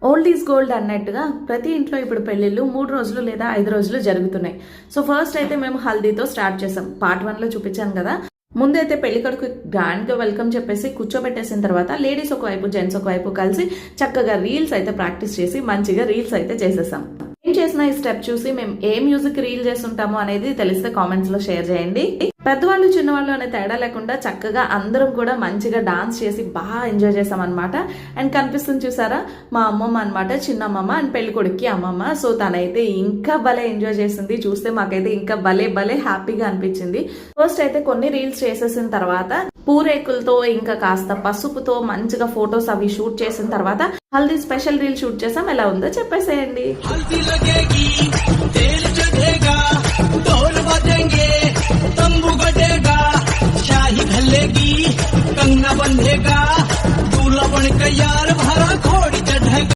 Old is gold అన్నట్టుగా ప్రతి ఇంట్లో ఇప్పుడు పెళ్లిళ్ళు 3 రోజులు లేదా 5 రోజులు జరుగుతున్నాయి. సో ఫస్ట్ అయితే మేము హల్దీతో స్టార్ట్ చేసాం. పార్ట్ 1 లో చూపించాను కదా. ముందైతే పెళ్లికొడుకు గ్రాండ్ గా వెల్కమ్ చెప్పేసి కూర్చోబెట్టేసిన తర్వాత లేడీస్ ఒకవైపు జెంట్స్ ఒకవైపు కలిసి చక్కగా రీల్స్ అయితే ప్రాక్టీస్ చేసి మంచిగా రీల్స్ అయితే చేసేసాం. ఏం చేసిన ఈ స్టెప్ చూసి మేము ఏ మ్యూజిక్ రీల్ చేస్తుంటామో అనేది తెలిస్తే కామెంట్స్ లో షేర్ చేయండి. పెద్దవాళ్ళు చిన్నవాళ్ళు అనే తేడా లేకుండా చక్కగా అందరం కూడా మంచిగా డాన్స్ చేసి బాగా ఎంజాయ్ చేసాం అనమాట. అండ్ కనిపిస్తుంది చూసారా, మా అమ్మమ్మ అనమాట, చిన్నమ్మమ్మ అండ్ పెళ్లి కొడుక్కి అమ్మమ్మ. సో తనైతే ఇంకా భలే ఎంజాయ్ చేసింది. చూస్తే మాకైతే ఇంకా భలే హ్యాపీగా అనిపించింది. ఫస్ట్ అయితే కొన్ని రీల్స్ చేసేసిన తర్వాత పూరేకులతో ఇంకా కాస్త పసుపుతో మంచిగా ఫొటోస్ అవి షూట్ చేసిన తర్వాత హల్దీ స్పెషల్ రీల్ షూట్ చేసాం. ఎలా ఉందో చెప్పేసేయండి. कंगना बंधेगा दूल्हा बन के यार भरा खोड़ी